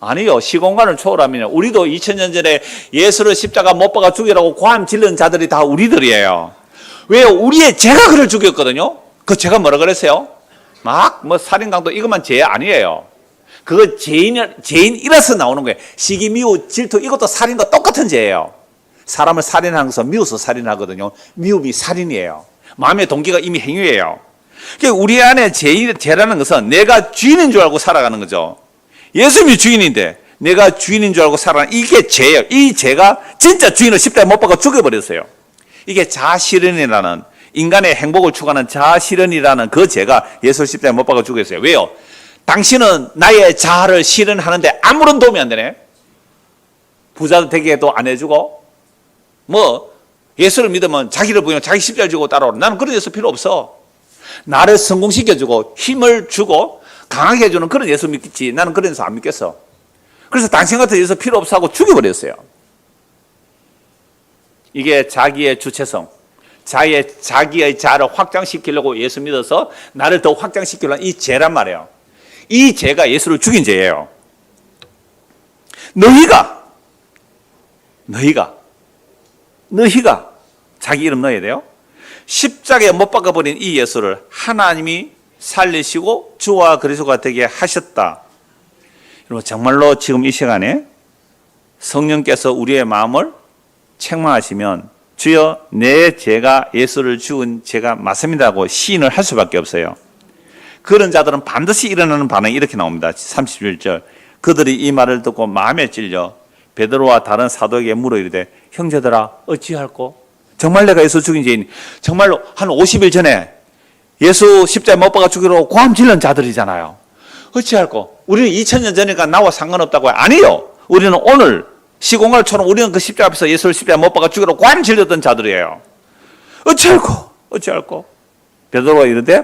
아니요. 시공간을 초월하면 우리도 2000년 전에 예수를 십자가 못 박아 죽이라고 고함 지른 자들이 다 우리들이에요. 왜요? 우리의 죄가 그를 죽였거든요. 그 죄가 뭐라 그랬어요? 막 살인강도 이것만 죄 아니에요. 그거 죄인이라서 나오는 거예요. 시기, 미움, 질투, 이것도 살인과 똑같은 죄예요. 사람을 살인하는 것은 미워서 살인하거든요. 미움이 살인이에요. 마음의 동기가 이미 행위예요. 그러니까 우리 안에 죄라는 것은 내가 주인인 줄 알고 살아가는 거죠. 예수님이 주인인데 내가 주인인 줄 알고 살아가는, 이게 죄예요. 이 죄가 진짜 주인을 십자가에 못 박아 죽여버렸어요. 이게 자아실현이라는, 인간의 행복을 추구하는 자아실현이라는 그 죄가 예수를 십자가에 못 박아 죽였어요. 왜요? 당신은 나의 자아를 실현하는데 아무런 도움이 안 되네. 부자 되게도 안 해주고, 예수를 믿으면 자기를 부인하고 자기 십자가를 지고 따라오라. 나는 그런 예수 필요 없어. 나를 성공시켜주고 힘을 주고 강하게 해주는 그런 예수 믿겠지. 나는 그런 예수 안 믿겠어. 그래서 당신 같은 예수 필요 없어 하고 죽여버렸어요. 이게 자기의 주체성, 자기의 자아를 확장시키려고 예수 믿어서 나를 더 확장시키려는 이 죄란 말이에요. 이 죄가 예수를 죽인 죄예요. 너희가 자기 이름 넣어야 돼요. 십자가에 못 박아버린 이 예수를 하나님이 살리시고 주와 그리스도가 되게 하셨다. 여러분, 정말로 지금 이 시간에 성령께서 우리의 마음을 책망하시면, 주여 내 죄가 예수를 죽은 죄가 맞습니다 하고 시인을 할 수밖에 없어요. 그런 자들은 반드시 일어나는 반응이 이렇게 나옵니다. 31절, 그들이 이 말을 듣고 마음에 찔려 베드로와 다른 사도에게 물어 이르되, 형제들아 어찌할꼬? 정말 내가 예수 죽인 죄인, 정말로 한 50일 전에 예수 십자가에 못 박아 죽이려고 고함 질른 자들이잖아요. 어찌할꼬? 우리는 2000년 전이니까 나와 상관없다고 해요. 아니요. 우리는 오늘 시공간처럼 우리는 그 십자가 앞에서 예수를 십자가 못 박아 죽이라고 관 질렸던 자들이에요. 어찌할꼬 베드로가 이르되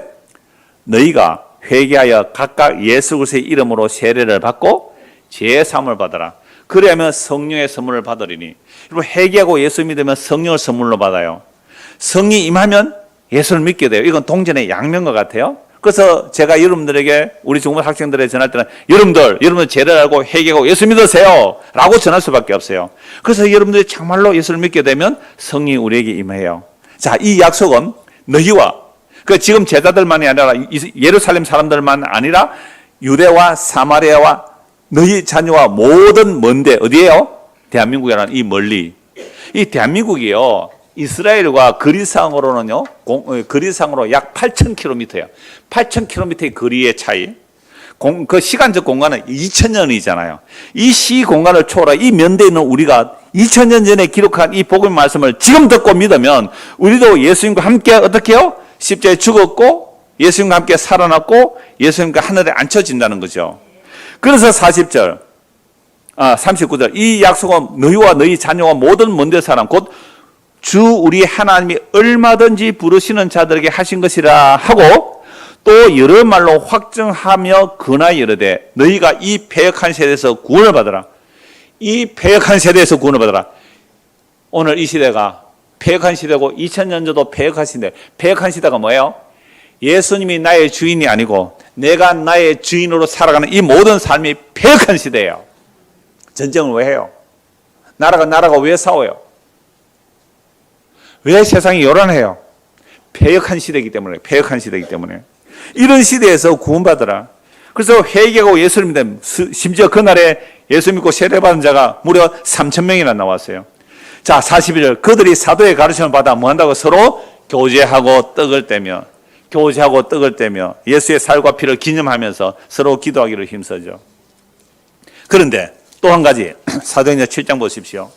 너희가 회개하여 각각 예수 그리스도의 이름으로 세례를 받고 제사함을 받아라. 그래야면 성령의 선물을 받으리니. 여러분, 회개하고 예수 믿으면 성령을 선물로 받아요. 성령이 임하면 예수를 믿게 돼요. 이건 동전의 양면과 같아요. 그래서 제가 여러분들에게 우리 중고등 학생들에게 전할 때는 여러분들 죄를 알고 회개하고 예수 믿으세요 라고 전할 수밖에 없어요. 그래서 여러분들이 정말로 예수를 믿게 되면 성령이 우리에게 임해요. 자, 이 약속은 너희와 지금 제자들만이 아니라 예루살렘 사람들만 아니라 유대와 사마리아와 너희 자녀와 모든 먼데 어디에요? 대한민국이라는 이 멀리. 이 대한민국이요. 이스라엘과 거리상으로는요. 거리상으로 약 8,000km예요. 8,000km의 거리의 차이. 그 시간적 공간은 2000년이잖아요. 이 시공간을 초월한 이 면대에 있는 우리가 2000년 전에 기록한 이 복음의 말씀을 지금 듣고 믿으면 우리도 예수님과 함께 어떻게 해요? 십자가에 죽었고 예수님과 함께 살아났고 예수님과 하늘에 앉혀진다는 거죠. 그래서 39절 이 약속은 너희와 너희 자녀와 모든 먼데 사람 곧 주 우리 하나님이 얼마든지 부르시는 자들에게 하신 것이라 하고 또 여러 말로 확증하며 그나 이르되 너희가 이 패역한 세대에서 구원을 받으라. 이 패역한 세대에서 구원을 받으라. 오늘 이 시대가 패역한 시대고 2000년 전도 패역한 시대. 패역한 시대가 뭐예요? 예수님이 나의 주인이 아니고 내가 나의 주인으로 살아가는 이 모든 삶이 패역한 시대예요. 전쟁을 왜 해요? 나라가 왜 싸워요? 왜 세상이 요란해요? 패역한 시대이기 때문에. 이런 시대에서 구원받으라. 그래서 회개하고 예수를 믿는, 심지어 그날에 예수 믿고 세례받은 자가 무려 3,000명이나 나왔어요. 자, 41절 그들이 사도의 가르침을 받아 뭐 한다고? 서로 교제하고 떡을 떼며 예수의 살과 피를 기념하면서 서로 기도하기를 힘쓰죠. 그런데 또 한 가지 사도행전 7장 보십시오.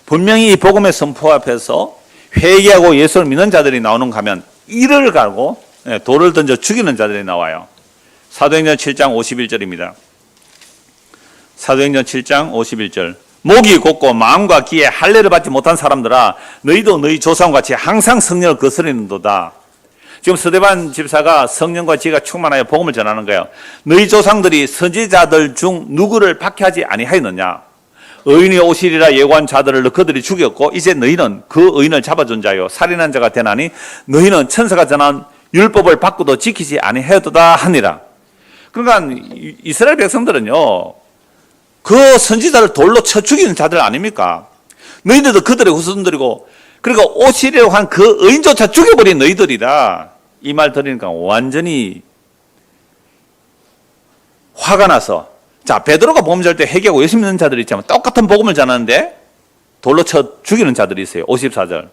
분명히 이 복음의 선포 앞에서 회개하고 예수를 믿는 자들이 나오는 가면 이를 갈고 돌을 던져 죽이는 자들이 나와요. 사도행전 7장 51절입니다. 사도행전 7장 51절 목이 곧고 마음과 귀에 할례를 받지 못한 사람들아 너희도 너희 조상과 같이 항상 성령을 거스리는도다. 지금 스데반 집사가 성령과 지혜가 충만하여 복음을 전하는 거예요. 너희 조상들이 선지자들 중 누구를 박해하지 아니하였느냐? 의인이 오시리라 예고한 자들을 그들이 죽였고 이제 너희는 그 의인을 잡아준 자요 살인한 자가 되나니 너희는 천사가 전한 율법을 받고도 지키지 아니하였도다 하니라. 그러니까 이스라엘 백성들은요 그 선지자를 돌로 쳐 죽이는 자들 아닙니까? 너희들도 그들의 후손들이고 그러니까 오시리라고 한 그 의인조차 죽여버린 너희들이다. 이 말 들으니까 완전히 화가 나서 자, 베드로가 복음 전할 때 회개하고 예수 믿는 자들이 있지만 똑같은 복음을 전하는데 돌로 쳐 죽이는 자들이 있어요. 54절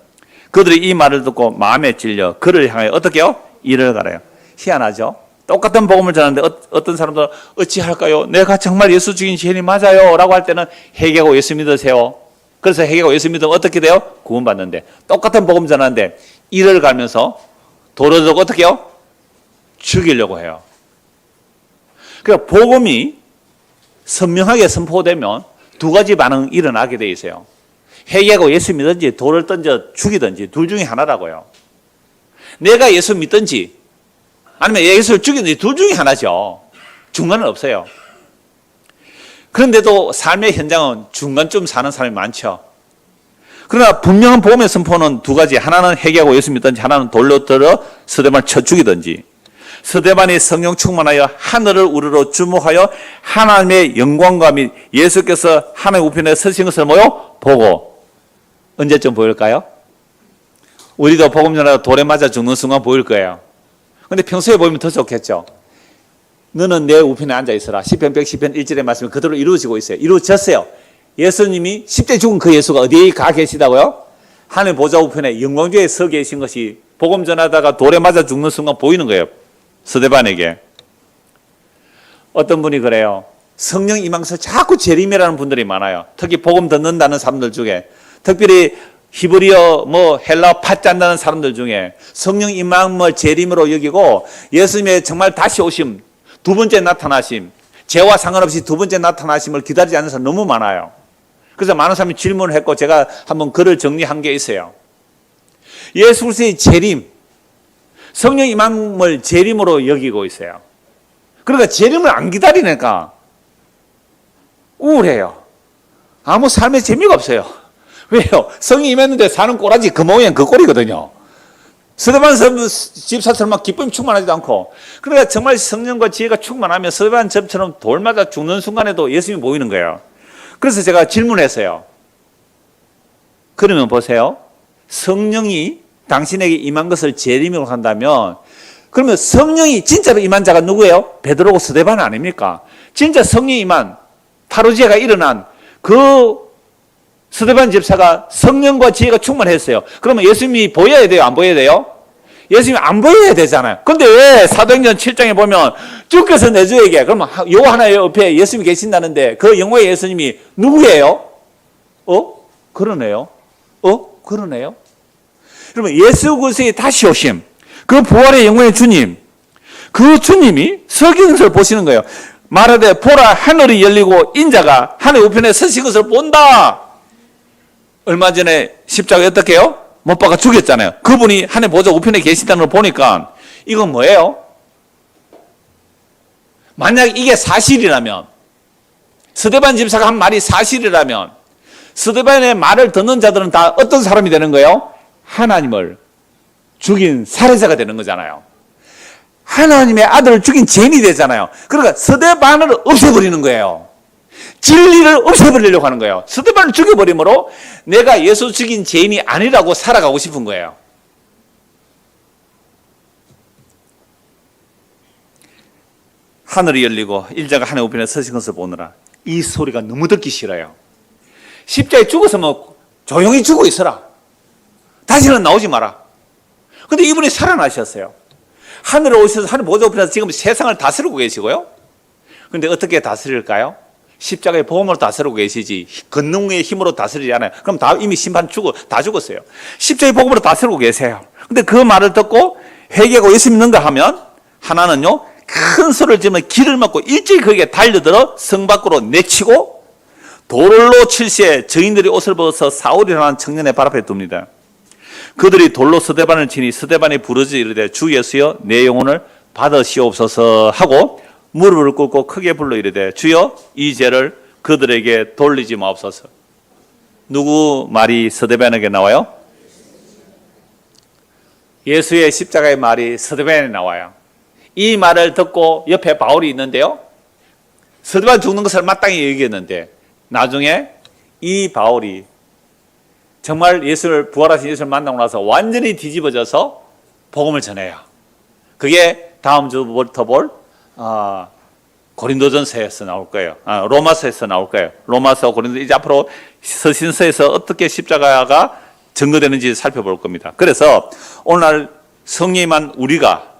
그들이 이 말을 듣고 마음에 찔려 그를 향하여 어떻게 해요? 이를 가라요. 희한하죠? 똑같은 복음을 전하는데 어떤 사람들은 어찌할까요? 내가 정말 예수 죽인 죄인이 맞아요 라고 할 때는 회개하고 예수 믿으세요. 그래서 회개하고 예수 믿으면 어떻게 돼요? 구원받는데 똑같은 복음 전하는데 이를 갈면서 돌을 들고 어떻게 해요? 죽이려고 해요. 그러니까 복음이 선명하게 선포되면 두 가지 반응이 일어나게 돼 있어요. 회개하고 예수 믿든지 돌을 던져 죽이든지 둘 중에 하나라고요. 내가 예수 믿든지 아니면 예수를 죽이든지 둘 중에 하나죠. 중간은 없어요. 그런데도 삶의 현장은 중간쯤 사는 사람이 많죠. 그러나 분명한 복음의 선포는 두 가지. 하나는 회개하고 예수 믿든지 하나는 돌로 들어 스데반을 쳐 죽이든지. 스데반이 성령 충만하여 하늘을 우러러 주목하여 하나님의 영광과 및 예수께서 하나님 우편에 서신 것을 보고 언제쯤 보일까요? 우리도 복음 전하다 돌에 맞아 죽는 순간 보일 거예요. 근데 평소에 보이면 더 좋겠죠. 너는 내 우편에 앉아 있어라. 시편 110편 1절의 말씀이 그대로 이루어지고 있어요. 이루어졌어요. 예수님이 십자가에 죽은 그 예수가 어디에 가 계시다고요? 하늘 보좌 우편에 영광좌에 서 계신 것이 복음 전하다가 돌에 맞아 죽는 순간 보이는 거예요. 스데반에게. 어떤 분이 그래요. 성령 임하면서 자꾸 재림이라는 분들이 많아요. 특히 복음 듣는다는 사람들 중에. 특별히 히브리어 헬라어 파짠다는 사람들 중에 성령 임함을 재림으로 여기고 예수님의 정말 다시 오심, 두 번째 나타나심, 죄와 상관없이 두 번째 나타나심을 기다리지 않는 사람 너무 많아요. 그래서 많은 사람이 질문을 했고 제가 한번 글을 정리한 게 있어요. 예수 그리스도의 재림, 성령 임함을 재림으로 여기고 있어요. 그러니까 재림을 안 기다리니까 우울해요. 아무 삶에 재미가 없어요. 왜요? 성령 임했는데 사는 꼬라지 그 모양 그 꼴이거든요. 스데반 집사처럼 막 기쁨이 충만하지도 않고, 그러니까 정말 성령과 지혜가 충만하면 스데반 집처럼 돌 맞아 죽는 순간에도 예수님이 보이는 거예요. 그래서 제가 질문했어요. 그러면 보세요. 성령이 당신에게 임한 것을 재림으로 한다면, 그러면 성령이 진짜로 임한 자가 누구예요? 베드로고 스데반 아닙니까? 진짜 성령이 임한 파루지아가 일어난 그 스데반 집사가 성령과 지혜가 충만했어요. 그러면 예수님이 보여야 돼요? 안 보여야 돼요? 예수님이 안 보여야 되잖아요. 근데 왜 사도행전 7장에 보면 주께서 내주에게, 그러면 요 하나 옆에 예수님이 계신다는데 그 영광의 예수님이 누구예요? 그러네요. 그러네요. 그러면 예수 그리스도의 다시 오심, 그 부활의 영광의 주님, 그 주님이 석영을 보시는 거예요. 말하되 보라 하늘이 열리고 인자가 하늘 우편에 서신 것을 본다. 얼마 전에 십자가에 어떻게 해요? 못 박아 죽였잖아요. 그분이 하늘 보좌 우편에 계시다는 걸 보니까 이건 뭐예요? 만약 이게 사실이라면, 스데반 집사가 한 말이 사실이라면 스데반의 말을 듣는 자들은 다 어떤 사람이 되는 거예요? 하나님을 죽인 살해자가 되는 거잖아요. 하나님의 아들을 죽인 죄인이 되잖아요. 그러니까 스데반을 없애버리는 거예요. 진리를 없애버리려고 하는 거예요. 스데반을 죽여버림으로 내가 예수 죽인 죄인이 아니라고 살아가고 싶은 거예요. 하늘이 열리고 인자가 하늘 우편에 서신 것을 보느라. 이 소리가 너무 듣기 싫어요. 십자가에 죽었으면 조용히 죽어 있어라. 다시는 나오지 마라. 근데 이분이 살아나셨어요. 하늘에 오셔서 하늘 보좌 우편에서 지금 세상을 다스리고 계시고요. 근데 어떻게 다스릴까요? 십자가의 보험으로 다스리고 계시지 권능의 힘으로 다스리지 않아요. 그럼 다 이미 심판 다 죽었어요. 십자가의 복음으로 다스리고 계세요. 근데 그 말을 듣고 회개하고 예수 믿는가 하면 하나는요, 큰 소리를 지르며 길을 막고 일찍이 거기에 달려들어 성 밖으로 내치고 돌로 칠 시에 저인들이 옷을 벗어서 사울이라는 청년의 발 앞에 둡니다. 그들이 돌로 스데반을 치니 스데반이 부르짖어 이르되 주 예수여 내 영혼을 받으시옵소서 하고 무릎을 꿇고 크게 불러 이르되 주여 이 죄를 그들에게 돌리지 마옵소서. 누구 말이 스데반에게 나와요? 예수의 십자가의 말이 스데반에 나와요. 이 말을 듣고 옆에 바울이 있는데요, 스데반 죽는 것을 마땅히 얘기했는데 나중에 이 바울이 정말 예수를, 부활하신 예수를 만나고 나서 완전히 뒤집어져서 복음을 전해요. 그게 다음 주부터 볼 고린도전서에서 나올 거예요. 로마서에서 나올 거예요. 로마서, 고린도, 이제 앞으로 서신서에서 어떻게 십자가가 증거되는지 살펴볼 겁니다. 그래서 오늘 성령만 우리가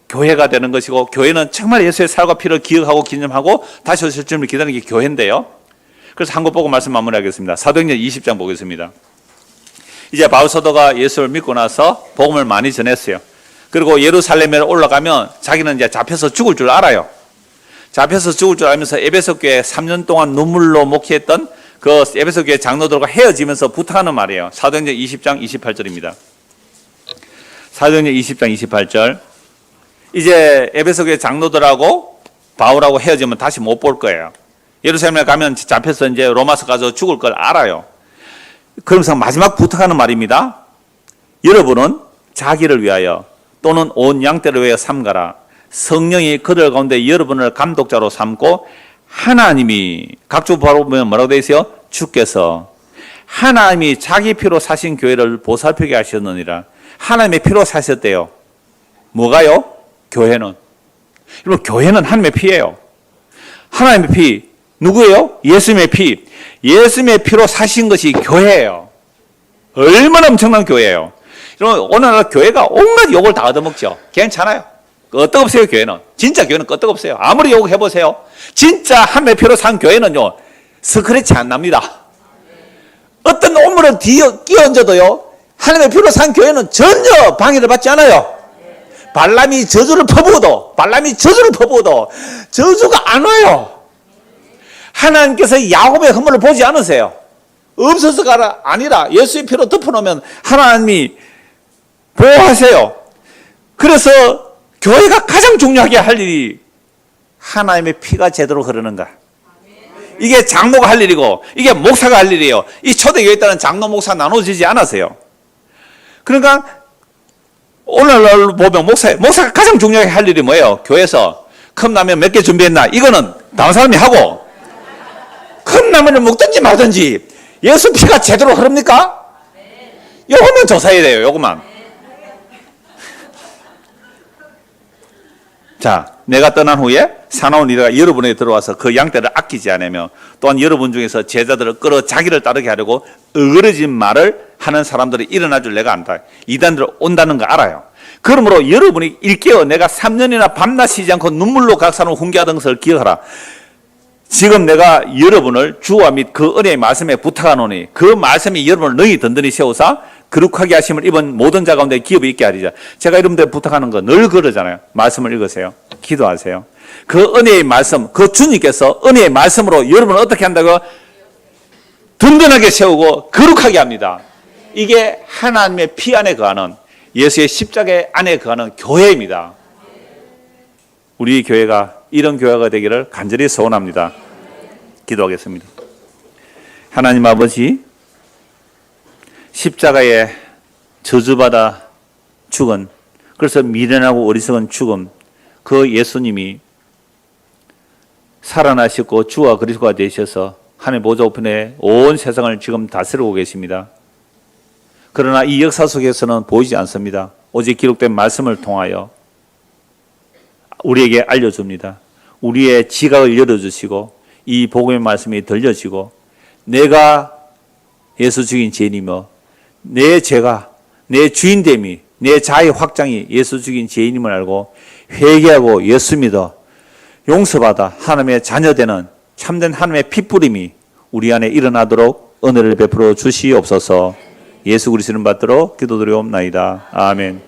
교회가 되는 것이고, 교회는 정말 예수의 살과 피를 기억하고 기념하고 다시 오실 줄을 기다리는 게 교회인데요. 그래서 한 것 보고 말씀 마무리하겠습니다. 사도행전 20장 보겠습니다. 이제 바울 사도가 예수를 믿고 나서 복음을 많이 전했어요. 그리고 예루살렘에 올라가면 자기는 이제 잡혀서 죽을 줄 알아요. 잡혀서 죽을 줄 알면서 에베소 교회 3년 동안 눈물로 목회했던 그 에베소 교회 장로들과 헤어지면서 부탁하는 말이에요. 사도행전 20장 28절입니다. 사도행전 20장 28절. 이제 에베소 교회 장로들하고 바울하고 헤어지면 다시 못 볼 거예요. 예루살렘에 가면 잡혀서 이제 로마서 가서 죽을 걸 알아요. 그러면서 마지막 부탁하는 말입니다. 여러분은 자기를 위하여 또는 온 양떼를 위하여 삼가라. 성령이 그들 가운데 여러분을 감독자로 삼고 하나님이, 각주 바로 보면 뭐라고 되어 있어요? 주께서 하나님이 자기 피로 사신 교회를 보살피게 하셨느니라. 하나님의 피로 사셨대요. 뭐가요? 교회는. 여러분, 교회는 하나님의 피예요. 하나님의 피. 누구예요? 예수님의 피. 예수님의 피로 사신 것이 교회예요. 얼마나 엄청난 교회예요. 여러분, 오늘날 교회가 온갖 욕을 다 얻어먹죠. 괜찮아요. 끄떡없어요. 교회는. 진짜 교회는 끄떡없어요. 아무리 욕해보세요. 진짜 하나님의 피로 산 교회는요, 스크래치 안 납니다. 어떤 오물을 끼얹어도요, 하나님의 피로 산 교회는 전혀 방해를 받지 않아요. 발람이 저주를 퍼부어도 저주가 안 와요. 하나님께서 야곱의 허물을 보지 않으세요. 없어서가 아니라 예수의 피로 덮어놓으면 하나님이 보호하세요. 그래서 교회가 가장 중요하게 할 일이 하나님의 피가 제대로 흐르는가. 이게 장로가 할 일이고 이게 목사가 할 일이에요. 이 초대교회에 따른 장로 목사 나눠지지 않았어요. 그러니까 오늘날 보면 목사가 가장 중요하게 할 일이 뭐예요? 교회에서 컵라면 몇 개 준비했나? 이거는 다른 사람이 하고, 컵라면을 먹든지 말든지 예수 피가 제대로 흐릅니까? 요것만 조사해야 돼요. 요것만. 자, 내가 떠난 후에 사나운 이가 여러분에게 들어와서 그 양떼를 아끼지 않으며 또한 여러분 중에서 제자들을 끌어 자기를 따르게 하려고 어그러진 말을 하는 사람들이 일어날 줄 내가 안다. 이단들 온다는 거 알아요. 그러므로 여러분이 일깨어 내가 3년이나 밤낮 쉬지 않고 눈물로 각 사람을 훈계하던 것을 기억하라. 지금 내가 여러분을 주와 및 그 은혜의 말씀에 부탁하노니 그 말씀이 여러분을 능히 든든히 세우사 거룩하게 하심을 입은 모든 자 가운데 기업이 있게 하리자. 제가 여러분들 부탁하는 거 늘 그러잖아요. 말씀을 읽으세요. 기도하세요. 그 은혜의 말씀, 그 주님께서 은혜의 말씀으로 여러분을 어떻게 한다고? 든든하게 세우고 거룩하게 합니다. 이게 하나님의 피 안에 거하는, 예수의 십자가 안에 거하는 교회입니다. 우리 교회가 이런 교회가 되기를 간절히 소원합니다. 기도하겠습니다. 하나님 아버지, 십자가에 저주받아 죽은, 그래서 미련하고 어리석은 죽음, 그 예수님이 살아나셨고 주와 그리스도가 되셔서 하나님 보좌 우편에 온 세상을 지금 다스리고 계십니다. 그러나 이 역사 속에서는 보이지 않습니다. 오직 기록된 말씀을 통하여 우리에게 알려줍니다. 우리의 지각을 열어주시고 이 복음의 말씀이 들려지고 내가 예수 죽인 죄인이며 내 죄가 내 주인됨이 내 자의 확장이 예수 죽인 죄인임을 알고 회개하고 예수 믿어 용서받아 하나님의 자녀되는 참된 하나님의 핏부림이 우리 안에 일어나도록 은혜를 베풀어 주시옵소서. 예수 그리스도를 받들어 기도드리옵나이다. 아멘.